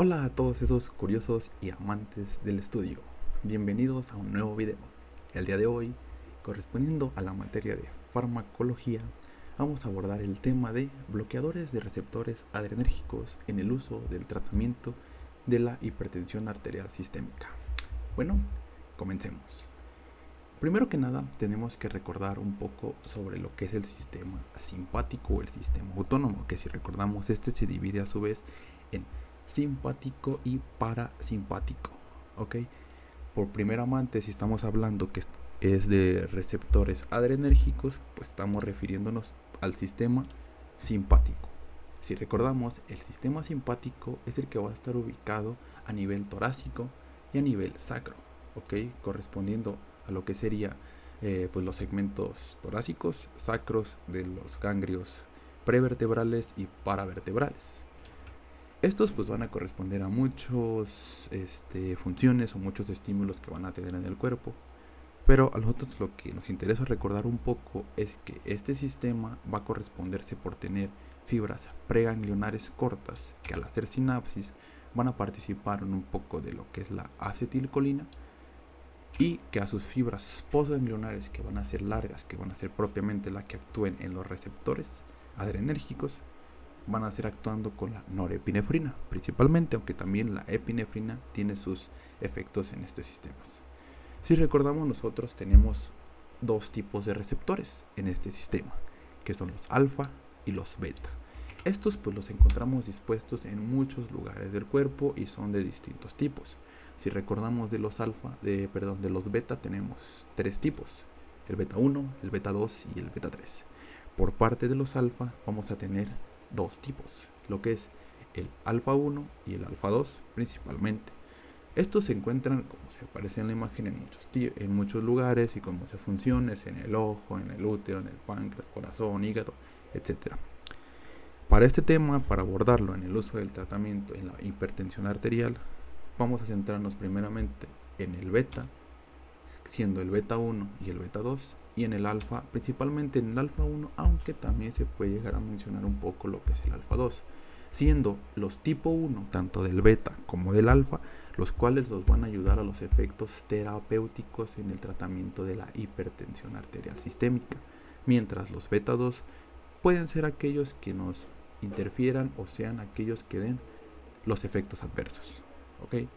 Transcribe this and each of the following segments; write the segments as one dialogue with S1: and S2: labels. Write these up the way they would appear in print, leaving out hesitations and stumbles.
S1: Hola a todos esos curiosos y amantes del estudio, bienvenidos a un nuevo video. El día de hoy, correspondiendo a la materia de farmacología, vamos a abordar el tema de bloqueadores de receptores adrenérgicos en el uso del tratamiento de la hipertensión arterial sistémica. Bueno, comencemos. Primero que nada, tenemos que recordar un poco sobre lo que es el sistema simpático o el sistema autónomo, que si recordamos, este se divide a su vez en simpático y parasimpático, ¿ok? Por primera mano, si estamos hablando que es de receptores adrenérgicos, pues estamos refiriéndonos al sistema simpático. Si recordamos, el sistema simpático es el que va a estar ubicado a nivel torácico y a nivel sacro, ¿ok? Correspondiendo a lo que sería pues los segmentos torácicos, sacros de los ganglios prevertebrales y paravertebrales. Estos pues van a corresponder a muchas funciones o muchos estímulos que van a tener en el cuerpo. Pero a nosotros lo que nos interesa recordar un poco es que este sistema va a corresponderse por tener fibras preganglionares cortas que al hacer sinapsis van a participar en un poco de lo que es la acetilcolina, y que a sus fibras postganglionares, que van a ser largas, que van a ser propiamente las que actúen en los receptores adrenérgicos, van a ser actuando con la norepinefrina principalmente, aunque también la epinefrina tiene sus efectos en estos sistemas. Si recordamos, nosotros tenemos dos tipos de receptores en este sistema, que son los alfa y los beta. Estos pues los encontramos dispuestos en muchos lugares del cuerpo y son de distintos tipos. Si recordamos de los de los beta, tenemos tres tipos: el beta 1, el beta 2 y el beta 3. Por parte de los alfa vamos a tener dos tipos, lo que es el alfa 1 y el alfa 2 principalmente. Estos se encuentran, como se aparece en la imagen, en muchos lugares y con muchas funciones: en el ojo, en el útero, en el páncreas, corazón, hígado, etc. Para este tema, para abordarlo en el uso del tratamiento en la hipertensión arterial, vamos a centrarnos primeramente en el beta, siendo el beta 1 y el beta 2, y en el alfa, principalmente en el alfa 1, aunque también se puede llegar a mencionar un poco lo que es el alfa 2, siendo los tipo 1, tanto del beta como del alfa, los cuales nos van a ayudar a los efectos terapéuticos en el tratamiento de la hipertensión arterial sistémica, mientras los beta 2 pueden ser aquellos que nos interfieran o sean aquellos que den los efectos adversos, ¿ok?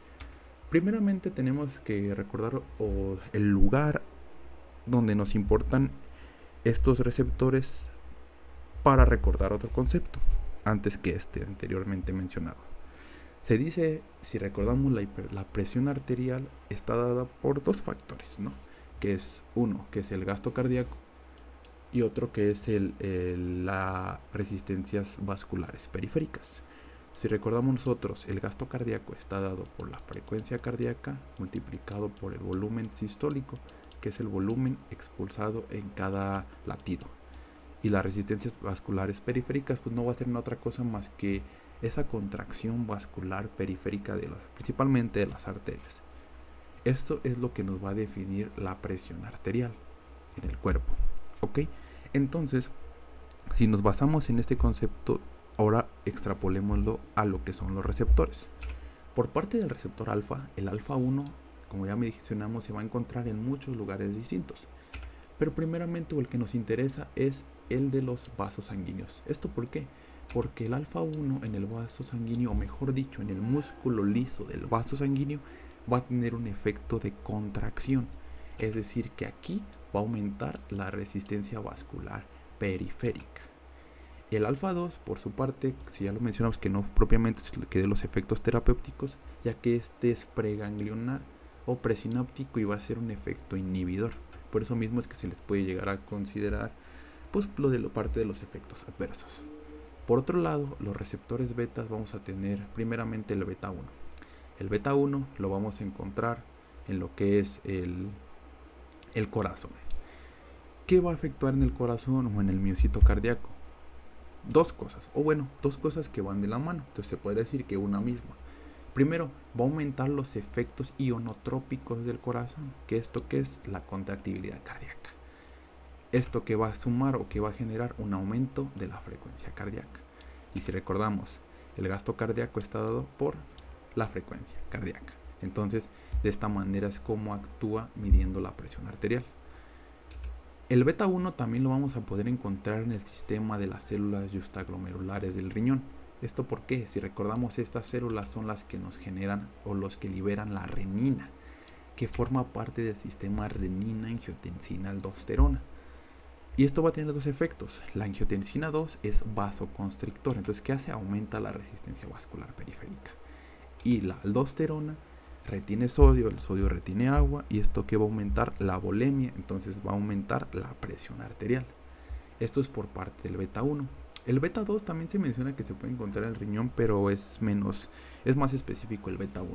S1: Primeramente tenemos que recordar el lugar donde nos importan estos receptores para recordar otro concepto antes que este anteriormente mencionado. Se dice, si recordamos, la presión arterial está dada por dos factores, ¿no? Que es uno, que es el gasto cardíaco, y otro que es las resistencias vasculares periféricas. Si recordamos nosotros, el gasto cardíaco está dado por la frecuencia cardíaca multiplicado por el volumen sistólico, que es el volumen expulsado en cada latido. Y las resistencias vasculares periféricas pues no va a ser otra cosa más que esa contracción vascular periférica principalmente de las arterias. Esto es lo que nos va a definir la presión arterial en el cuerpo, ¿ok? Entonces, si nos basamos en este concepto, ahora extrapolémoslo a lo que son los receptores. Por parte del receptor alfa, el alfa 1, como ya mencionamos, se va a encontrar en muchos lugares distintos. Pero primeramente el que nos interesa es el de los vasos sanguíneos. ¿Esto por qué? Porque el alfa 1 en el vaso sanguíneo, o mejor dicho, en el músculo liso del vaso sanguíneo, va a tener un efecto de contracción. Es decir, que aquí va a aumentar la resistencia vascular periférica. El alfa 2, por su parte, si ya lo mencionamos, que no propiamente es que de los efectos terapéuticos, ya que este es preganglionar o presináptico y va a ser un efecto inhibidor. Por eso mismo es que se les puede llegar a considerar pues parte de los efectos adversos. Por otro lado, los receptores betas vamos a tener primeramente el beta 1. El beta 1 lo vamos a encontrar en lo que es el corazón. ¿Qué va a efectuar en el corazón o en el miocito cardíaco? Dos cosas que van de la mano. Entonces se podría decir que una misma. Primero, va a aumentar los efectos ionotrópicos del corazón, que esto que es la contractibilidad cardíaca. Esto que va a sumar o que va a generar un aumento de la frecuencia cardíaca. Y si recordamos, el gasto cardíaco está dado por la frecuencia cardíaca. Entonces, de esta manera es como actúa midiendo la presión arterial. El beta 1 también lo vamos a poder encontrar en el sistema de las células justaglomerulares del riñón. ¿Esto por qué? Si recordamos, estas células son las que nos generan o los que liberan la renina, que forma parte del sistema renina-angiotensina-aldosterona. Y esto va a tener dos efectos. La angiotensina 2 es vasoconstrictor, entonces ¿qué hace? Aumenta la resistencia vascular periférica. Y la aldosterona retiene sodio, el sodio retiene agua, y esto que va a aumentar la volemia, entonces va a aumentar la presión arterial. Esto es por parte del beta 1. El beta 2 también se menciona que se puede encontrar en el riñón, pero es más específico el beta 1.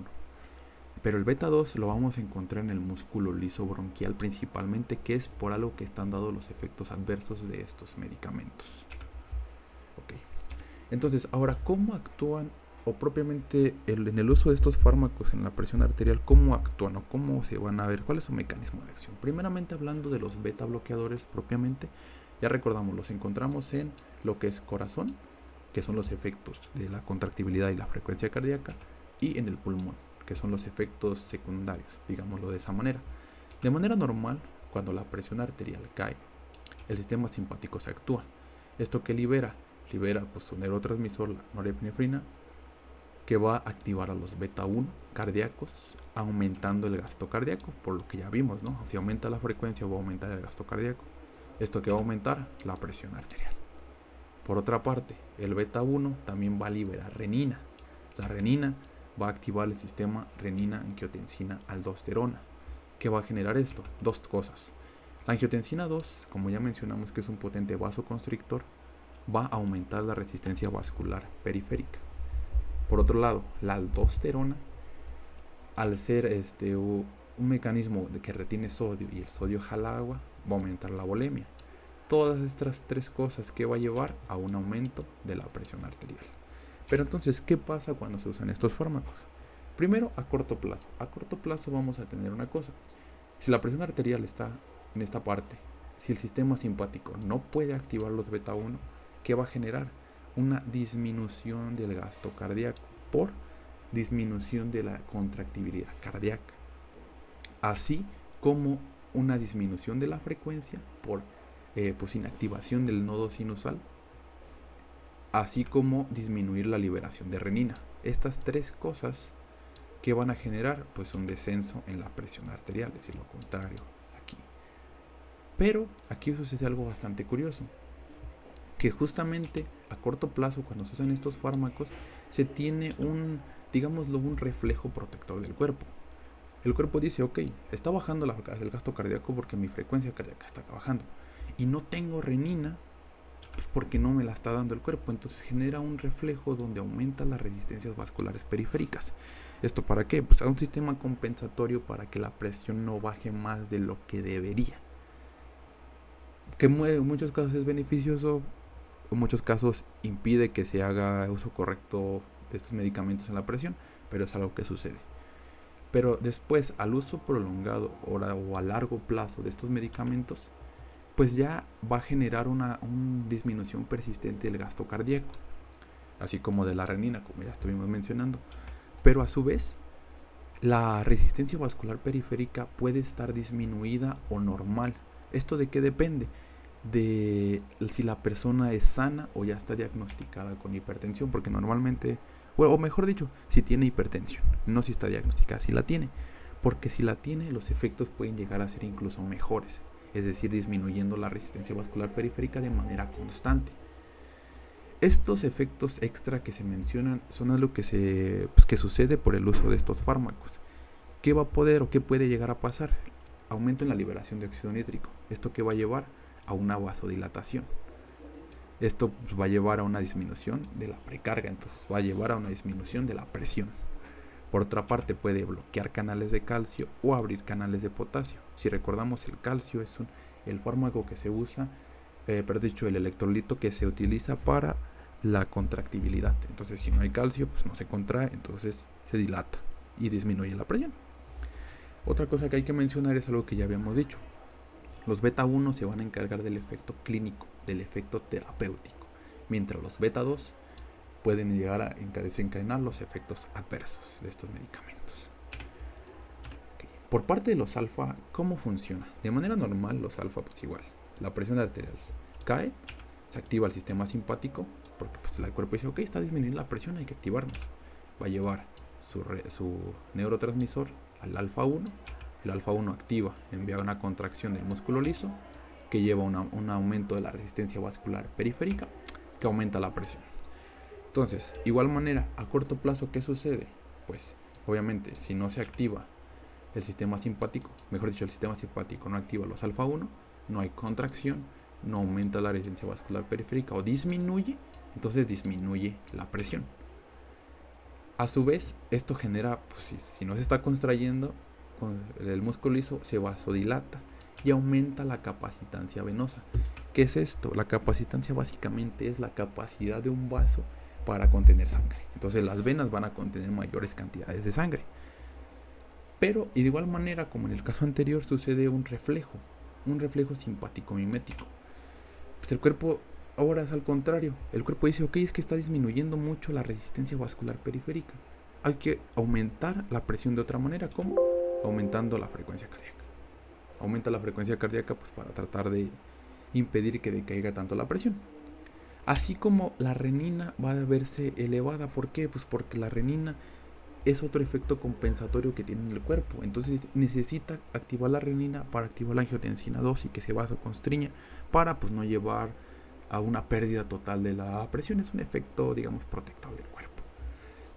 S1: Pero el beta 2 lo vamos a encontrar en el músculo liso bronquial principalmente, que es por algo que están dados los efectos adversos de estos medicamentos. Ok. Entonces, ahora, ¿cómo actúan? O propiamente en el uso de estos fármacos en la presión arterial, ¿cómo actúan o cómo se van a ver? ¿Cuál es su mecanismo de acción? Primeramente, hablando de los beta bloqueadores propiamente, ya recordamos, los encontramos en lo que es corazón, que son los efectos de la contractibilidad y la frecuencia cardíaca, y en el pulmón, que son los efectos secundarios, digámoslo de esa manera. De manera normal, cuando la presión arterial cae, el sistema simpático se actúa. ¿Esto que libera? Libera pues su neurotransmisor, la norepinefrina, que va a activar a los beta 1 cardíacos, aumentando el gasto cardíaco, por lo que ya vimos, ¿no? Si aumenta la frecuencia, va a aumentar el gasto cardíaco. Esto que va a aumentar la presión arterial. Por otra parte, el beta 1 también va a liberar renina. La renina va a activar el sistema renina-angiotensina-aldosterona. ¿Qué va a generar esto? Dos cosas. La angiotensina 2, como ya mencionamos que es un potente vasoconstrictor, va a aumentar la resistencia vascular periférica. Por otro lado, la aldosterona, al ser un mecanismo de que retiene sodio y el sodio jala agua, va a aumentar la volemia. Todas estas tres cosas que va a llevar a un aumento de la presión arterial. Pero entonces, ¿qué pasa cuando se usan estos fármacos? Primero, a corto plazo. A corto plazo vamos a tener una cosa. Si la presión arterial está en esta parte, si el sistema simpático no puede activar los beta 1, ¿qué va a generar? Una disminución del gasto cardíaco por disminución de la contractibilidad cardíaca, así como una disminución de la frecuencia por inactivación del nodo sinusal, así como disminuir la liberación de renina. Estas tres cosas que van a generar pues un descenso en la presión arterial, es decir, lo contrario aquí. Pero aquí sucede algo bastante curioso, que justamente a corto plazo, cuando se usan estos fármacos, se tiene un reflejo protector del cuerpo. El cuerpo dice, ok, está bajando el gasto cardíaco porque mi frecuencia cardíaca está bajando, y no tengo renina pues porque no me la está dando el cuerpo. Entonces genera un reflejo donde aumenta las resistencias vasculares periféricas. ¿Esto para qué? Pues a un sistema compensatorio para que la presión no baje más de lo que debería, que en muchos casos es beneficioso, en muchos casos impide que se haga uso correcto de estos medicamentos en la presión, pero es algo que sucede. Pero después, al uso prolongado o a largo plazo de estos medicamentos, pues ya va a generar una disminución persistente del gasto cardíaco, así como de la renina, como ya estuvimos mencionando. Pero a su vez, la resistencia vascular periférica puede estar disminuida o normal. ¿Esto de qué depende? De si la persona es sana o ya está diagnosticada con hipertensión, porque normalmente, o mejor dicho, si tiene hipertensión, no si está diagnosticada, si la tiene, porque si la tiene, los efectos pueden llegar a ser incluso mejores, es decir, disminuyendo la resistencia vascular periférica de manera constante. Estos efectos extra que se mencionan son algo que sucede por el uso de estos fármacos. ¿Qué va a poder o qué puede llegar a pasar? Aumento en la liberación de óxido nítrico. ¿Esto qué va a llevar? A una vasodilatación. Esto va a llevar a una disminución de la precarga, entonces va a llevar a una disminución de la presión. Por otra parte, puede bloquear canales de calcio o abrir canales de potasio. Si recordamos, el calcio es el fármaco que se usa, el electrolito que se utiliza para la contractibilidad. Entonces, si no hay calcio, pues no se contrae, entonces se dilata y disminuye la presión. Otra cosa que hay que mencionar es algo que ya habíamos dicho. Los beta 1 se van a encargar del efecto clínico, del efecto terapéutico, mientras los beta 2 pueden llegar a desencadenar los efectos adversos de estos medicamentos. Okay. Por parte de los alfa, ¿cómo funciona? De manera normal, los alfa, pues igual, la presión arterial cae, se activa el sistema simpático, porque pues el cuerpo dice, ok, está disminuyendo la presión, hay que activarnos. Va a llevar su neurotransmisor al alfa 1, el alfa 1 activa, envía una contracción del músculo liso, que lleva un aumento de la resistencia vascular periférica, que aumenta la presión. Entonces, igual manera, a corto plazo, ¿qué sucede? Pues, obviamente, si no se activa el sistema simpático, mejor dicho, el sistema simpático no activa los alfa 1, no hay contracción, no aumenta la resistencia vascular periférica o disminuye, entonces disminuye la presión. A su vez, esto genera, pues, si no se está contrayendo, el músculo liso se vasodilata y aumenta la capacitancia venosa. ¿Qué es esto? La capacitancia básicamente es la capacidad de un vaso para contener sangre. Entonces las venas van a contener mayores cantidades de sangre. Pero, y de igual manera, como en el caso anterior, sucede un reflejo simpático mimético. Pues el cuerpo ahora es al contrario. El cuerpo dice, ok, es que está disminuyendo mucho la resistencia vascular periférica. Hay que aumentar la presión de otra manera. ¿Cómo? Aumentando la frecuencia cardíaca. Aumenta la frecuencia cardíaca pues para tratar de impedir que decaiga tanto la presión. Así como la renina va a verse elevada. ¿Por qué? Pues porque la renina es otro efecto compensatorio que tiene en el cuerpo. Entonces necesita activar la renina para activar la angiotensina 2 y que ese vaso constriña para pues no llevar a una pérdida total de la presión. Es un efecto, digamos, protector del cuerpo.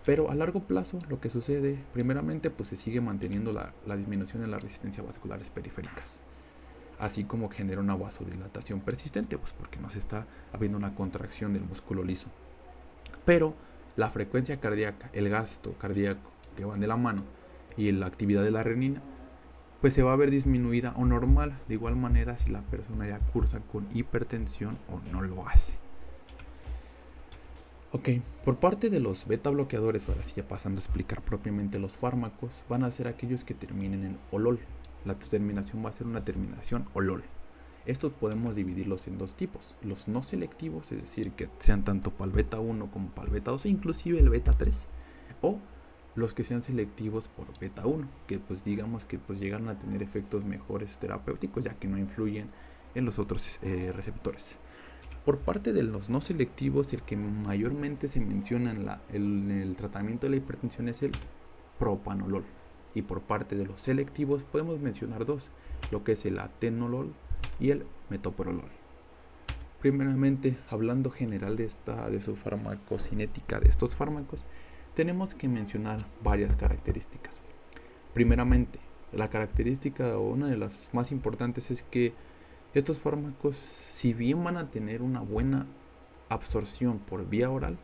S1: Pero a largo plazo lo que sucede, primeramente, pues se sigue manteniendo la disminución en las resistencias vasculares periféricas, así como genera una vasodilatación persistente, pues porque no se está habiendo una contracción del músculo liso. Pero la frecuencia cardíaca, el gasto cardíaco que van de la mano y la actividad de la renina, pues se va a ver disminuida o normal, de igual manera si la persona ya cursa con hipertensión o no lo hace. Ok, por parte de los beta bloqueadores, ahora sí ya pasando a explicar propiamente los fármacos, van a ser aquellos que terminen en olol. La terminación va a ser una terminación olol. Estos podemos dividirlos en dos tipos, los no selectivos, es decir, que sean tanto para el beta 1 como para el beta 2, e inclusive el beta 3, o los que sean selectivos por beta 1, que pues digamos que pues llegan a tener efectos mejores terapéuticos, ya que no influyen en los otros receptores. Por parte de los no selectivos, el que mayormente se menciona en el tratamiento de la hipertensión es el propanolol. Y por parte de los selectivos podemos mencionar dos, lo que es el atenolol y el metoprolol. Primeramente, hablando general de su farmacocinética de estos fármacos, tenemos que mencionar varias características. Primeramente, la característica o una de las más importantes es que estos fármacos, si bien van a tener una buena absorción por vía oral,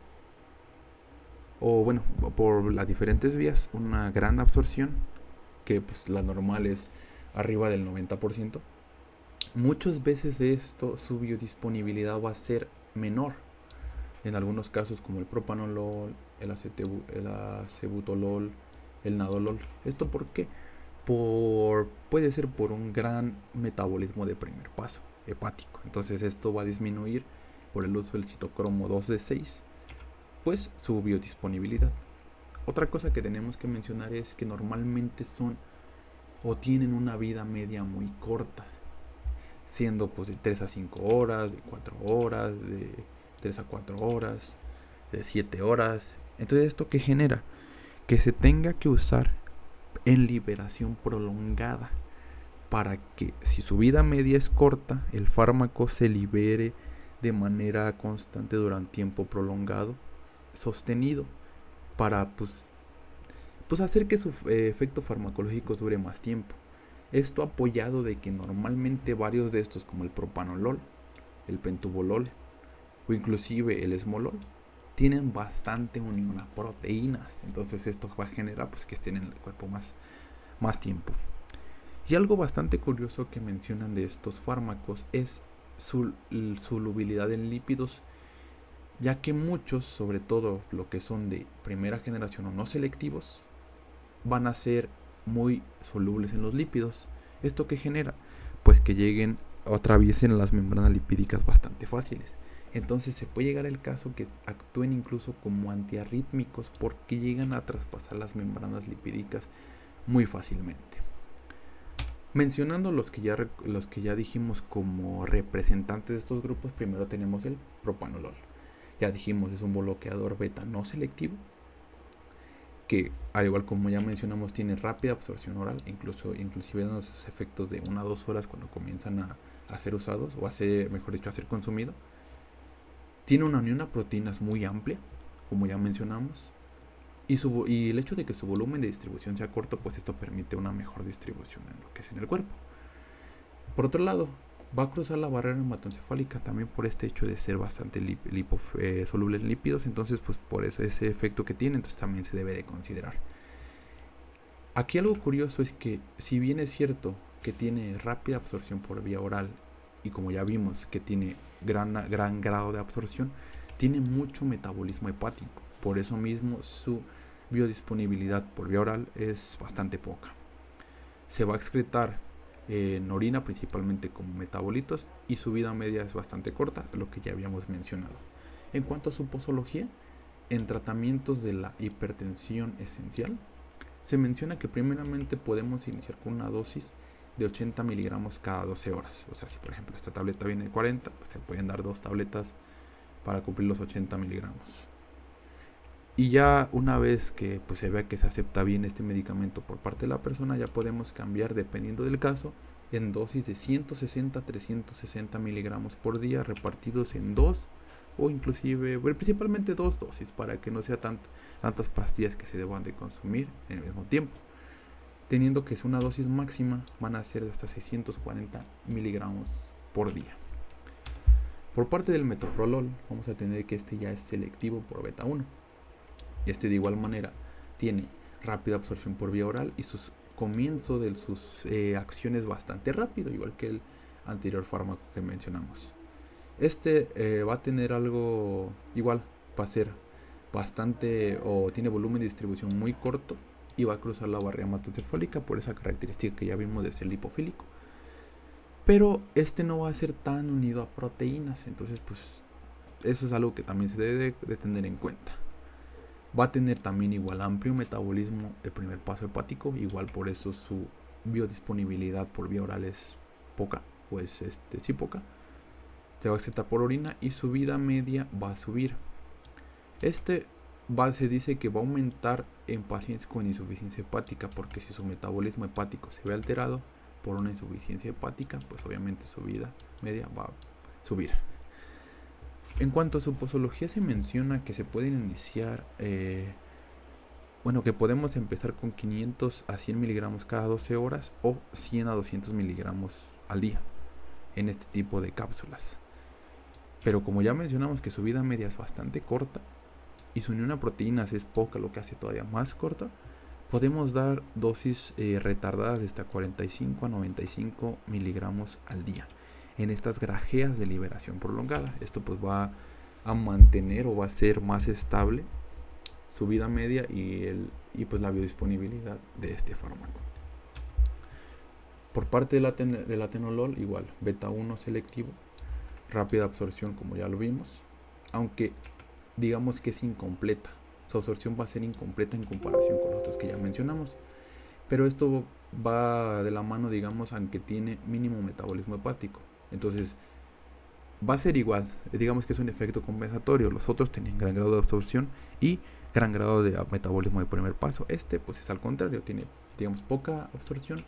S1: o bueno, por las diferentes vías, una gran absorción, que pues la normal es arriba del 90%, muchas veces su biodisponibilidad va a ser menor. En algunos casos como el propanolol, el acebutolol, el nadolol. ¿Esto por qué? Puede ser por un gran metabolismo de primer paso hepático. Entonces esto va a disminuir por el uso del citocromo 2D6, pues su biodisponibilidad. Otra cosa que tenemos que mencionar es que normalmente son o tienen una vida media muy corta, siendo pues de 3 a 5 horas, de 4 horas, de 3 a 4 horas, de 7 horas. Entonces esto que genera que se tenga que usar en liberación prolongada para que si su vida media es corta, el fármaco se libere de manera constante durante tiempo prolongado, sostenido, para pues hacer que su efecto farmacológico dure más tiempo. Esto apoyado de que normalmente varios de estos, como el propanolol, el pentobolol o inclusive el esmolol, tienen bastante unión a proteínas. Entonces esto va a generar pues que estén en el cuerpo más tiempo. Y algo bastante curioso que mencionan de estos fármacos es su solubilidad en lípidos, ya que muchos, sobre todo lo que son de primera generación o no selectivos, van a ser muy solubles en los lípidos. ¿Esto qué genera? Pues que lleguen o atraviesen las membranas lipídicas bastante fáciles. Entonces se puede llegar al caso que actúen incluso como antiarrítmicos porque llegan a traspasar las membranas lipídicas muy fácilmente. Mencionando los que ya dijimos como representantes de estos grupos, primero tenemos el propanolol. Ya dijimos, es un bloqueador beta no selectivo que, al igual como ya mencionamos, tiene rápida absorción oral, inclusive en los efectos de 1 a 2 horas cuando comienzan a ser usados, o a ser consumido. Tiene una unión a proteínas muy amplia, como ya mencionamos, y el hecho de que su volumen de distribución sea corto, pues esto permite una mejor distribución en lo que es en el cuerpo. Por otro lado, va a cruzar la barrera hematoencefálica también por este hecho de ser bastante soluble en lípidos, entonces pues por eso ese efecto que tiene, entonces también se debe de considerar. Aquí algo curioso es que si bien es cierto que tiene rápida absorción por vía oral y como ya vimos que tiene gran grado de absorción, tiene mucho metabolismo hepático, por eso mismo su biodisponibilidad por vía oral es bastante poca. Se va a excretar en orina principalmente como metabolitos y su vida media es bastante corta, lo que ya habíamos mencionado. En cuanto a su posología, en tratamientos de la hipertensión esencial, se menciona que primeramente podemos iniciar con una dosis de 80 miligramos cada 12 horas. O sea, si por ejemplo esta tableta viene de 40, pues se pueden dar 2 tabletas para cumplir los 80 miligramos. Y ya una vez que pues, se vea que se acepta bien este medicamento por parte de la persona, ya podemos cambiar, dependiendo del caso, en dosis de 160 a 360 miligramos por día repartidos en 2 o inclusive, bueno, principalmente 2 dosis para que no sea tantas pastillas que se deban de consumir en el mismo tiempo. Teniendo que es una dosis máxima, van a ser de hasta 640 miligramos por día. Por parte del metoprolol, vamos a tener que este ya es selectivo por beta 1. Este de igual manera tiene rápida absorción por vía oral y sus comienzo de sus acciones bastante rápido, igual que el anterior fármaco que mencionamos. Este va a tener algo igual, va a ser bastante o tiene volumen de distribución muy corto y va a cruzar la barrera hematoencefálica por esa característica que ya vimos de ser lipofílico. Pero este no va a ser tan unido a proteínas, entonces pues eso es algo que también se debe de tener en cuenta. Va a tener también igual amplio metabolismo de primer paso hepático, igual por eso su biodisponibilidad por vía oral es poca, pues sí poca. Se va a excretar por orina y su vida media va a subir. Se dice que va a aumentar en pacientes con insuficiencia hepática, porque si su metabolismo hepático se ve alterado por una insuficiencia hepática, pues obviamente su vida media va a subir. En cuanto a su posología, se menciona que se pueden iniciar, que podemos empezar con 500 a 100 miligramos cada 12 horas o 100 a 200 miligramos al día en este tipo de cápsulas. Pero como ya mencionamos que su vida media es bastante corta y su unión a proteínas es poca, lo que hace todavía más corta, podemos dar dosis retardadas de hasta 45 a 95 miligramos al día en estas grajeas de liberación prolongada. Esto pues va a mantener o va a ser más estable su vida media y pues la biodisponibilidad de este fármaco. Por parte del atenolol, igual, beta 1 selectivo, rápida absorción como ya lo vimos, aunque digamos que es incompleta. Su absorción va a ser incompleta en comparación con los otros que ya mencionamos. Pero esto va de la mano, digamos, aunque tiene mínimo metabolismo hepático. Entonces, va a ser igual. Digamos que es un efecto compensatorio. Los otros tienen gran grado de absorción y gran grado de metabolismo de primer paso. Este, pues es al contrario. Tiene, digamos, poca absorción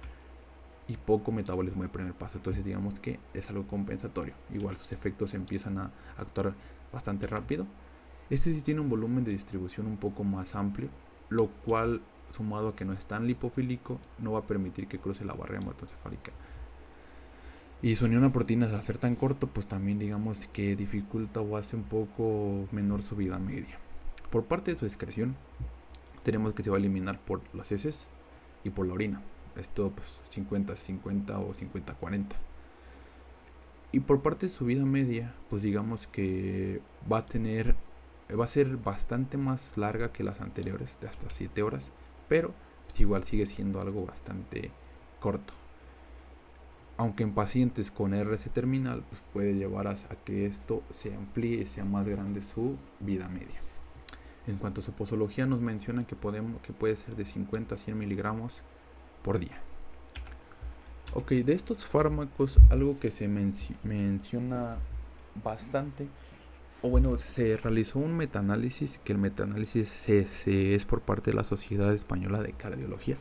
S1: y poco metabolismo de primer paso. Entonces, digamos que es algo compensatorio. Igual, sus efectos empiezan a actuar bastante rápido. Este sí tiene un volumen de distribución un poco más amplio, lo cual, sumado a que no es tan lipofílico, no va a permitir que cruce la barrera hematoencefálica. Y su unión a proteínas, al ser tan corto, pues también digamos que dificulta o hace un poco menor su vida media. Por parte de su excreción, tenemos que se va a eliminar por las heces y por la orina. Esto pues 50-50 o 50-40. Y por parte de su vida media, pues digamos que va a ser bastante más larga que las anteriores, de hasta 7 horas, pero pues igual sigue siendo algo bastante corto. aunque en pacientes con RC terminal, pues puede llevar a que esto se amplíe y sea más grande su vida media. En cuanto a su posología, nos menciona que puede ser de 50 a 100 miligramos por día. Ok, de estos fármacos, algo que se menciona bastante, o bueno, se realizó un metaanálisis, que el metaanálisis es por parte de la Sociedad Española de Cardiología,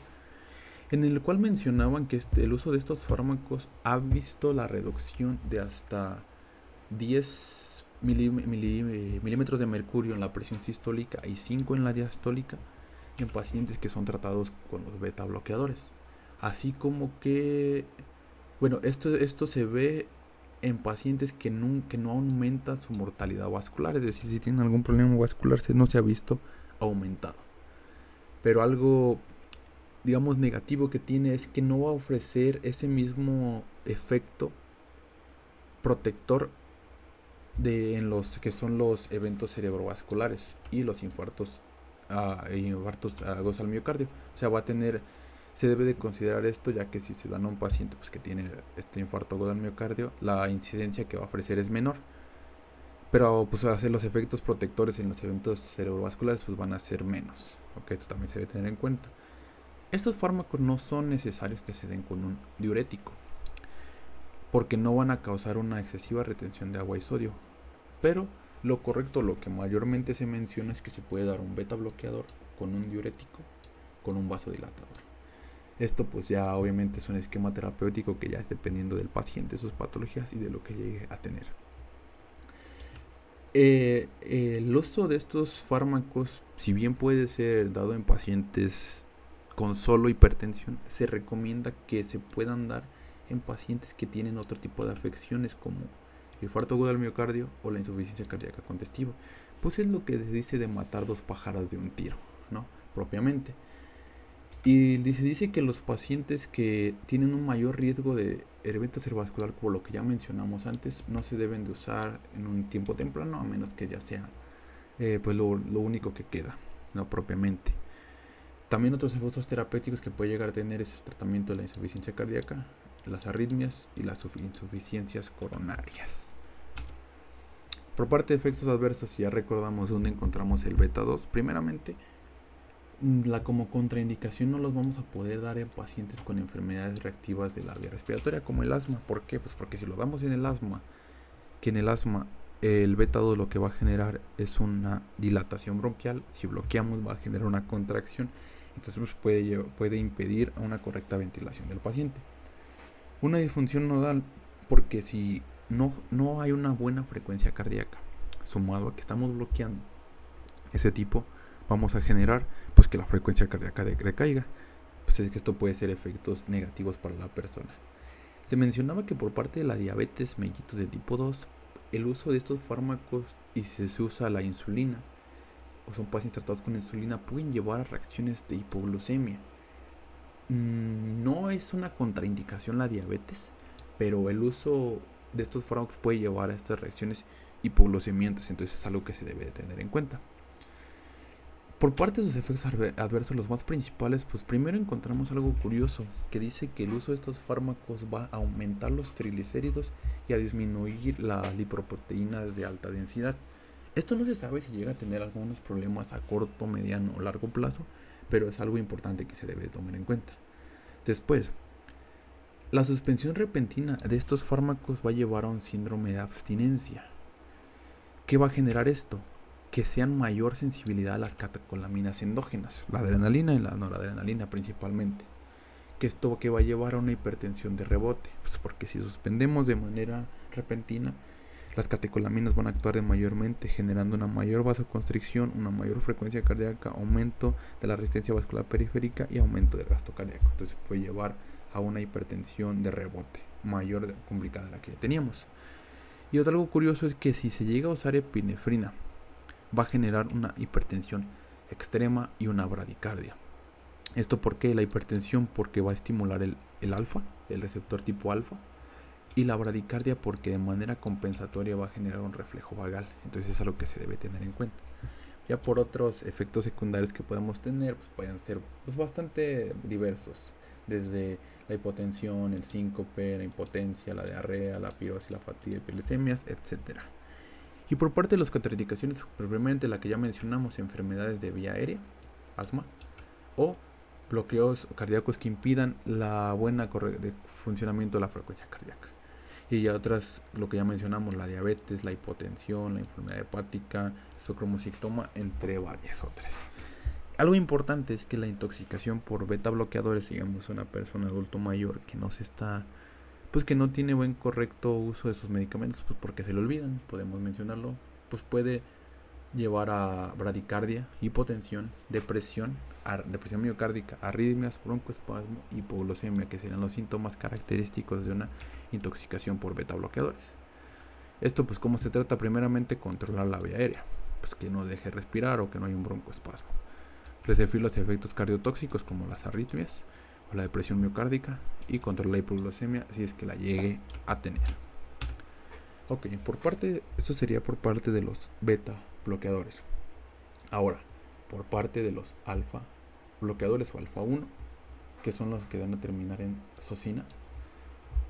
S1: en el cual mencionaban que el uso de estos fármacos ha visto la reducción de hasta 10 milímetros de mercurio en la presión sistólica y 5 en la diastólica en pacientes que son tratados con los beta bloqueadores. Así como que, bueno, esto se ve en pacientes que no aumentan su mortalidad vascular, es decir, si tienen algún problema vascular no se ha visto aumentado. Pero algo, digamos, negativo que tiene es que no va a ofrecer ese mismo efecto protector en los que son los eventos cerebrovasculares y los infartos agudos al miocardio. O sea, se debe de considerar esto, ya que si se dan a un paciente pues, que tiene este infarto agudo al miocardio, la incidencia que va a ofrecer es menor. Pero pues hacer los efectos protectores en los eventos cerebrovasculares pues van a ser menos. Okay, esto también se debe tener en cuenta. Estos fármacos no son necesarios que se den con un diurético, porque no van a causar una excesiva retención de agua y sodio. Pero lo correcto, lo que mayormente se menciona es que se puede dar un beta bloqueador con un diurético, con un vasodilatador. Esto pues ya obviamente es un esquema terapéutico que ya es dependiendo del paciente, sus patologías y de lo que llegue a tener. El uso de estos fármacos, si bien puede ser dado en pacientes con solo hipertensión, se recomienda que se puedan dar en pacientes que tienen otro tipo de afecciones como el infarto agudo al miocardio o la insuficiencia cardíaca congestiva. Pues es lo que se dice de matar dos pájaros de un tiro, ¿no? Propiamente. Y se dice que los pacientes que tienen un mayor riesgo de evento cerebrovascular, como lo que ya mencionamos antes, no se deben de usar en un tiempo temprano, a menos que ya sea pues lo único que queda, no propiamente. También otros efectos terapéuticos que puede llegar a tener es el tratamiento de la insuficiencia cardíaca, las arritmias y las insuficiencias coronarias. Por parte de efectos adversos, si ya recordamos dónde encontramos el beta 2, primeramente, como contraindicación no los vamos a poder dar en pacientes con enfermedades reactivas de la vía respiratoria, como el asma. ¿Por qué? Pues porque si lo damos en el asma, que en el asma el beta 2 lo que va a generar es una dilatación bronquial, si bloqueamos va a generar una contracción, entonces pues puede impedir una correcta ventilación del paciente. Una disfunción nodal, porque si no hay una buena frecuencia cardíaca, sumado a que estamos bloqueando ese tipo, vamos a generar pues que la frecuencia cardíaca recaiga. Pues es que esto puede ser efectos negativos para la persona. Se mencionaba que por parte de la diabetes mellitus de tipo 2, el uso de estos fármacos, y si se usa la insulina o son pacientes tratados con insulina, pueden llevar a reacciones de hipoglucemia. No es una contraindicación la diabetes, pero el uso de estos fármacos puede llevar a estas reacciones hipoglucemiantes, entonces es algo que se debe de tener en cuenta. Por parte de sus efectos adversos, los más principales, pues primero encontramos algo curioso, que dice que el uso de estos fármacos va a aumentar los triglicéridos y a disminuir las lipoproteínas de alta densidad. Esto no se sabe si llega a tener algunos problemas a corto, mediano o largo plazo, pero es algo importante que se debe tomar en cuenta. Después, la suspensión repentina de estos fármacos va a llevar a un síndrome de abstinencia. ¿Qué va a generar esto? Que sean mayor sensibilidad a las catecolaminas endógenas, la adrenalina y la noradrenalina principalmente. Que esto que va a llevar a una hipertensión de rebote, pues porque si suspendemos de manera repentina, las catecolaminas van a actuar mayormente, generando una mayor vasoconstricción, una mayor frecuencia cardíaca, aumento de la resistencia vascular periférica y aumento del gasto cardíaco. Entonces puede llevar a una hipertensión de rebote mayor, complicada de la que ya teníamos. Y algo curioso es que si se llega a usar epinefrina, va a generar una hipertensión extrema y una bradicardia. ¿Esto por qué? La hipertensión porque va a estimular el alfa, el receptor tipo alfa, y la bradicardia porque de manera compensatoria va a generar un reflejo vagal. Entonces es algo que se debe tener en cuenta. Ya por otros efectos secundarios que podemos tener, pues pueden ser bastante diversos. desde la hipotensión, el síncope, la impotencia, la diarrea, la pirosis, la fatiga, hipoglicemias, etc. Y por parte de las contraindicaciones, probablemente la que ya mencionamos, enfermedades de vía aérea, asma, o bloqueos cardíacos que impidan la buena de funcionamiento de la frecuencia cardíaca. Y ya otras, lo que ya mencionamos, la diabetes, la hipotensión, la enfermedad hepática, el cromosictoma, entre varias otras. Algo importante es que la intoxicación por beta bloqueadores, digamos, una persona adulto mayor que no se está, pues que no tiene buen correcto uso de sus medicamentos, pues porque se le olvidan, podemos mencionarlo, pues puede llevar a bradicardia, hipotensión, depresión miocárdica, arritmias, broncoespasmo, hipoglucemia, que serían los síntomas característicos de una intoxicación por beta bloqueadores. Esto, pues, ¿cómo se trata? Primeramente, controlar la vía aérea, pues que no deje respirar o que no haya un broncoespasmo. Reducir los efectos cardiotóxicos como las arritmias o la depresión miocárdica y controlar la hipoglucemia si es que la llegue a tener. Ok, eso sería por parte de los beta bloqueadores. Ahora, por parte de los alfa bloqueadores o alfa 1, que son los que van a terminar en sosina,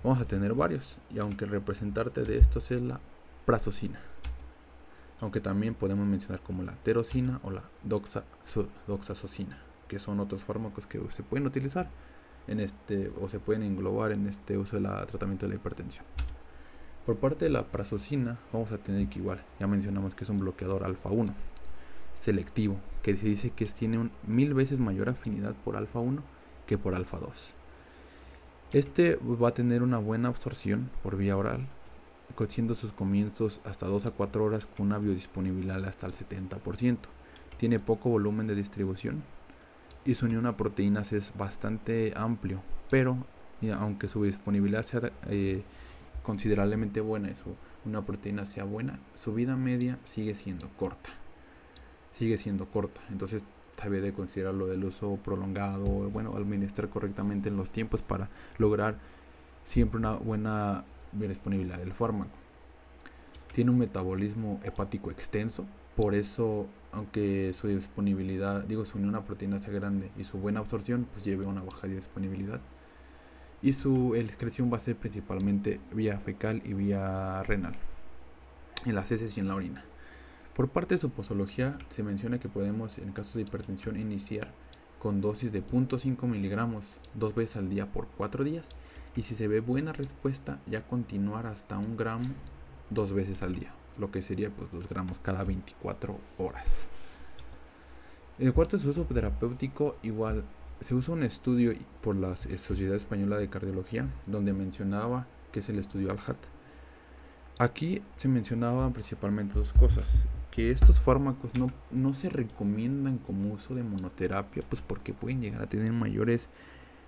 S1: vamos a tener varios, y aunque el representante de estos es la prazosina, aunque también podemos mencionar como la terosina o la doxazosina, que son otros fármacos que se pueden utilizar o se pueden englobar en este uso del tratamiento de la hipertensión. Por parte de la prazosina vamos a tener que igual, ya mencionamos que es un bloqueador alfa 1 selectivo, que se dice que tiene 1000 veces mayor afinidad por alfa 1 que por alfa 2. Este va a tener una buena absorción por vía oral, siendo sus comienzos hasta 2 a 4 horas con una biodisponibilidad hasta el 70%. Tiene poco volumen de distribución y su unión a proteínas es bastante amplio, pero aunque su disponibilidad sea considerablemente buena y una proteína sea buena, su vida media sigue siendo corta. Entonces debe de considerarlo del uso prolongado, bueno, administrar correctamente en los tiempos para lograr siempre una buena biodisponibilidad del fármaco. Tiene un metabolismo hepático extenso, por eso, aunque su disponibilidad, su unión a proteína sea grande y su buena absorción, pues lleve a una baja disponibilidad. Y su excreción va a ser principalmente vía fecal y vía renal, en las heces y en la orina. Por parte de su posología, se menciona que podemos, en casos de hipertensión, iniciar con dosis de 0.5 miligramos 2 veces al día por 4 días. Y si se ve buena respuesta, ya continuar hasta 1 gramo 2 veces al día, lo que sería pues 2 gramos cada 24 horas. En cuanto a su uso terapéutico, igual se usa un estudio por la Sociedad Española de Cardiología, donde mencionaba, que es el estudio ALHAT. Aquí se mencionaban principalmente dos cosas: que estos fármacos no se recomiendan como uso de monoterapia, pues porque pueden llegar a tener mayores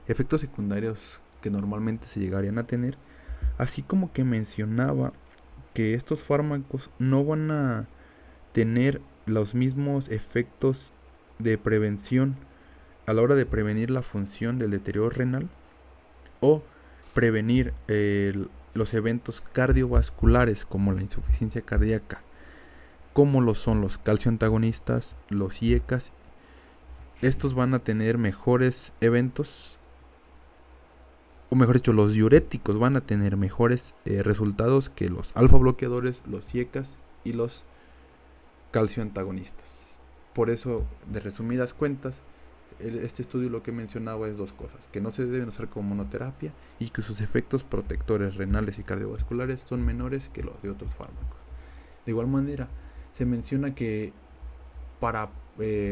S1: efectos secundarios que normalmente se llegarían a tener, así como que mencionaba que estos fármacos no van a tener los mismos efectos de prevención a la hora de prevenir la función del deterioro renal o prevenir los eventos cardiovasculares como la insuficiencia cardíaca, como lo son los calcio antagonistas, los IECAs. Estos van a tener mejores eventos, o mejor dicho, los diuréticos van a tener mejores resultados que los alfa bloqueadores, los IECAs y los calcio antagonistas. Por eso, de resumidas cuentas, este estudio lo que mencionaba es dos cosas: que no se deben usar como monoterapia y que sus efectos protectores renales y cardiovasculares son menores que los de otros fármacos. De igual manera, se menciona que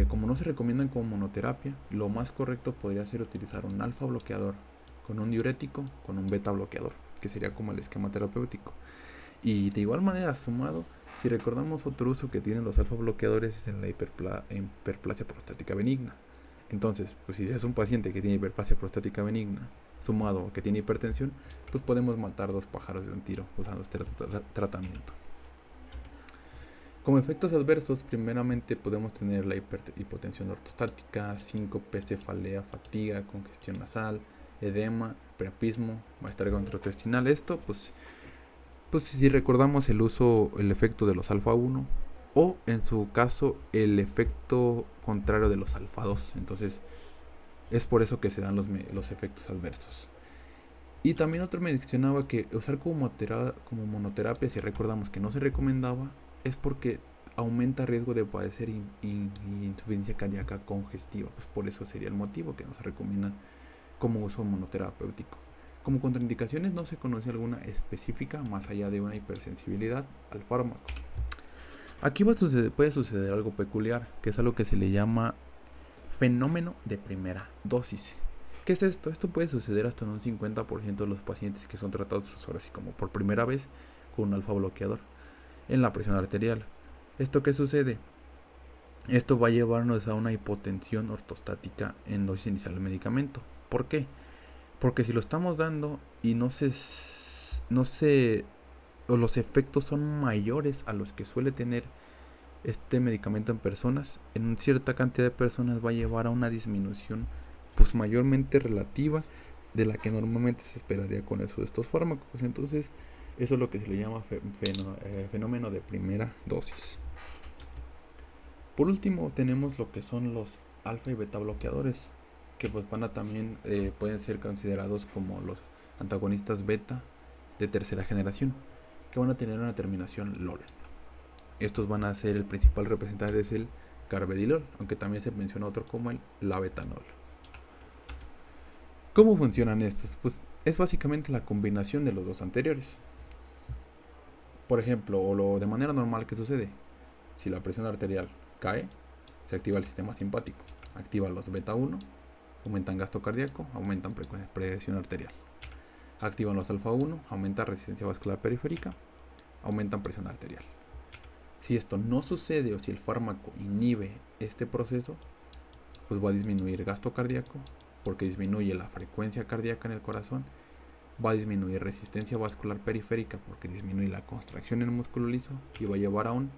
S1: como no se recomiendan como monoterapia, lo más correcto podría ser utilizar un alfa bloqueador con un diurético, con un beta bloqueador, que sería como el esquema terapéutico. Y de igual manera, sumado, si recordamos, otro uso que tienen los alfa bloqueadores es en la hiperplasia prostática benigna. Entonces, pues si es un paciente que tiene hiperplasia prostática benigna, sumado que tiene hipertensión, pues podemos matar 2 pájaros de un tiro usando este tratamiento. Como efectos adversos, primeramente podemos tener la hipotensión ortostática, síncope, cefalea, fatiga, congestión nasal, edema, priapismo, malestar gastrointestinal. Esto, pues si recordamos el efecto de los alfa 1, o en su caso el efecto contrario de los alfa 2. Entonces, Es por eso que se dan los efectos adversos. Y también otro mencionaba que usar como monoterapia, si recordamos que no se recomendaba, es porque aumenta riesgo de padecer insuficiencia cardíaca congestiva. Pues por eso sería el motivo que no se recomienda como uso monoterapéutico. Como contraindicaciones no se conoce alguna específica más allá de una hipersensibilidad al fármaco. Aquí puede suceder algo peculiar, que es algo que se le llama fenómeno de primera dosis. ¿Qué es esto? Esto puede suceder hasta en un 50% de los pacientes que son tratados, pues ahora sí, como por primera vez con un alfa bloqueador en la presión arterial. ¿Esto qué sucede? Esto va a llevarnos a una hipotensión ortostática en dosis inicial del medicamento. ¿Por qué? Porque si lo estamos dando y o los efectos son mayores a los que suele tener este medicamento en personas, en cierta cantidad de personas va a llevar a una disminución pues mayormente relativa de la que normalmente se esperaría con eso de estos fármacos. Entonces eso es lo que se le llama fenómeno de primera dosis. Por último tenemos lo que son los alfa y beta bloqueadores, que pues también pueden ser considerados como los antagonistas beta de tercera generación, que van a tener una terminación LOL. Estos van a ser, el principal representante es el carvedilol, aunque también se menciona otro como el labetanol. ¿Cómo funcionan estos? Pues es básicamente la combinación de los dos anteriores. Por ejemplo, de manera normal que sucede, si la presión arterial cae, se activa el sistema simpático, activa los beta 1, aumentan gasto cardíaco, aumentan presión arterial. Activan los alfa 1, aumenta resistencia vascular periférica, aumentan presión arterial. Si esto no sucede o si el fármaco inhibe este proceso, pues va a disminuir gasto cardíaco porque disminuye la frecuencia cardíaca en el corazón, va a disminuir resistencia vascular periférica porque disminuye la contracción en el músculo liso y va a llevar a una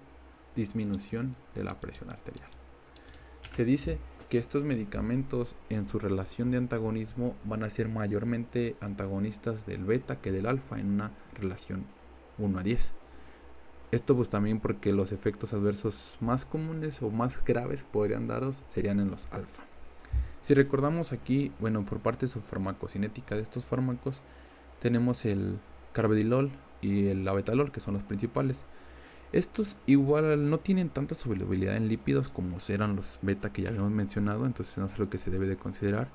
S1: disminución de la presión arterial. Se dice que estos medicamentos en su relación de antagonismo van a ser mayormente antagonistas del beta que del alfa en una relación 1:10. Esto pues también porque los efectos adversos más comunes o más graves podrían darlos serían en los alfa. Si recordamos aquí, bueno, por parte de su farmacocinética de estos fármacos, tenemos el carvedilol y el labetalol, que son los principales. Estos igual no tienen tanta solubilidad en lípidos como eran los beta que ya habíamos mencionado, entonces no es lo que se debe de considerar.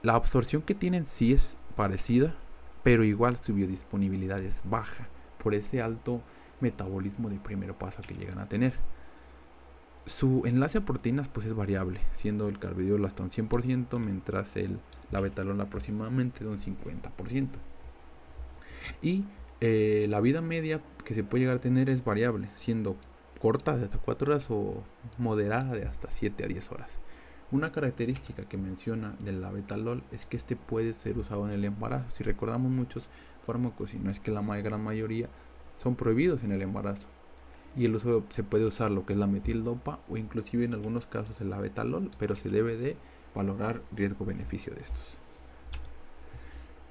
S1: La absorción que tienen sí es parecida, pero igual su biodisponibilidad es baja por ese alto metabolismo de primer paso que llegan a tener. Su enlace a proteínas pues es variable, siendo el carvedilol hasta un 100%, mientras el labetalol aproximadamente de un 50%. Y la vida media que se puede llegar a tener es variable, siendo corta de hasta 4 horas o moderada de hasta 7 a 10 horas. Una característica que menciona del labetalol es que este puede ser usado en el embarazo. Si recordamos, muchos fármacos, y no es que la gran mayoría, son prohibidos en el embarazo. Y el uso se puede usar lo que es la metildopa o inclusive en algunos casos el labetalol, pero se debe de valorar riesgo-beneficio de estos.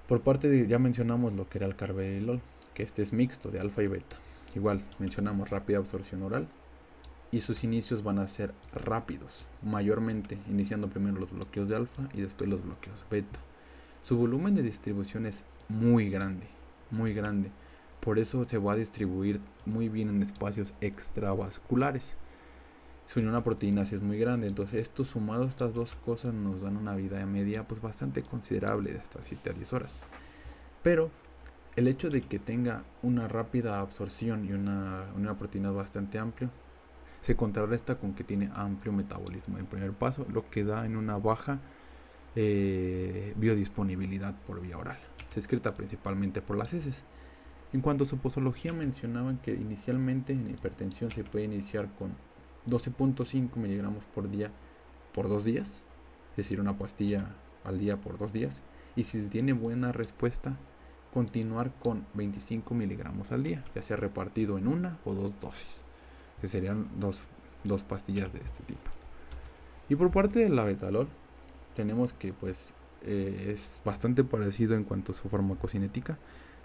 S1: Por parte de, ya mencionamos lo que era el carvedilol, que este es mixto de alfa y beta. Igual mencionamos rápida absorción oral y sus inicios van a ser rápidos, mayormente iniciando primero los bloqueos de alfa y después los bloqueos beta. Su volumen de distribución es muy grande, muy grande. Por eso se va a distribuir muy bien en espacios extravasculares. Su unión a proteínas es muy grande, entonces esto sumado a estas dos cosas nos dan una vida media pues bastante considerable de hasta 7 a 10 horas. Pero el hecho de que tenga una rápida absorción y una proteína bastante amplia se contrarresta con que tiene amplio metabolismo en primer paso, lo que da en una baja biodisponibilidad por vía oral. Se excreta principalmente por las heces. En cuanto a su posología, mencionaban que inicialmente en hipertensión se puede iniciar con 12.5 miligramos por día por 2 días, es decir, una pastilla al día por 2 días, y si tiene buena respuesta, continuar con 25 miligramos al día, ya sea repartido en una o 2 dosis, que serían dos pastillas de este tipo. Y por parte del labetalol, tenemos que pues es bastante parecido en cuanto a su farmacocinética.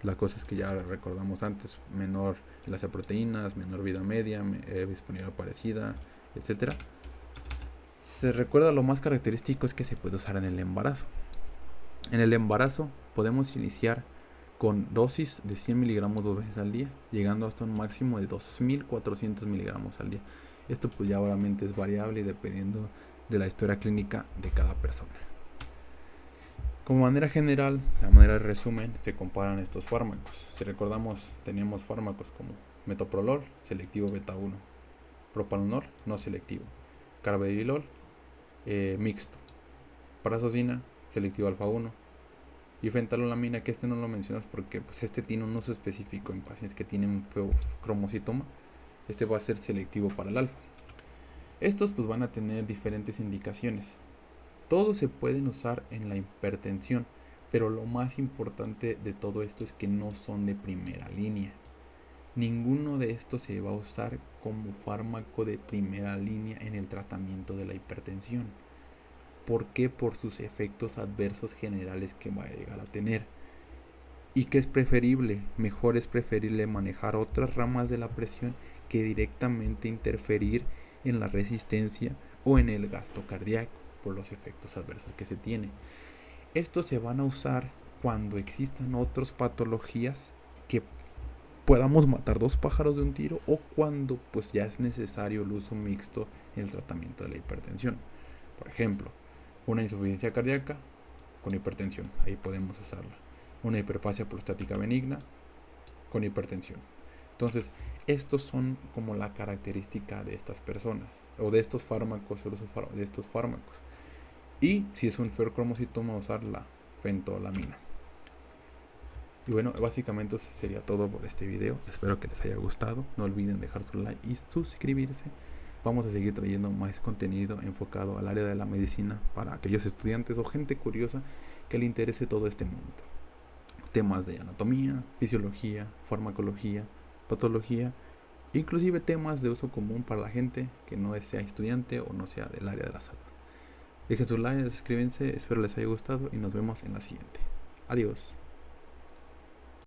S1: La cosa es que ya recordamos antes, menor enlace a proteínas, menor vida media, disponibilidad parecida, etc. Se recuerda lo más característico es que se puede usar en el embarazo. En el embarazo podemos iniciar con dosis de 100 miligramos 2 veces al día, llegando hasta un máximo de 2400 miligramos al día. Esto pues ya obviamente es variable dependiendo de la historia clínica de cada persona. Como manera general, a manera de resumen, se comparan estos fármacos. Si recordamos, teníamos fármacos como metoprolol, selectivo beta 1, propranolol, no selectivo, carvedilol, mixto, prazosin, selectivo alfa 1, y fentanylamina, que este no lo mencionas porque pues este tiene un uso específico en pacientes que tienen cromocitoma. Este va a ser selectivo para el alfa. Estos pues van a tener diferentes indicaciones. Todos se pueden usar en la hipertensión, pero lo más importante de todo esto es que no son de primera línea. Ninguno de estos se va a usar como fármaco de primera línea en el tratamiento de la hipertensión. ¿Por qué? Por sus efectos adversos generales que va a llegar a tener. ¿Y qué es preferible? Mejor es preferible manejar otras ramas de la presión que directamente interferir en la resistencia o en el gasto cardíaco por los efectos adversos que se tiene. Estos se van a usar cuando existan otras patologías que podamos matar dos pájaros de un tiro, o cuando pues ya es necesario el uso mixto en el tratamiento de la hipertensión. Por ejemplo, una insuficiencia cardíaca con hipertensión, ahí podemos usarla. Una hiperplasia prostática benigna con hipertensión. Entonces, estos son como la característica de estas personas, o de estos fármacos, el uso de estos fármacos. Y si es un ferrocromocitoma, usar la fentolamina. Y bueno, básicamente eso sería todo por este video. Espero que les haya gustado. No olviden dejar su like y suscribirse. Vamos a seguir trayendo más contenido enfocado al área de la medicina para aquellos estudiantes o gente curiosa que le interese todo este mundo. Temas de anatomía, fisiología, farmacología, patología, inclusive temas de uso común para la gente que no sea estudiante o no sea del área de la salud. Dejen su like, suscríbanse, espero les haya gustado y nos vemos en la siguiente. Adiós.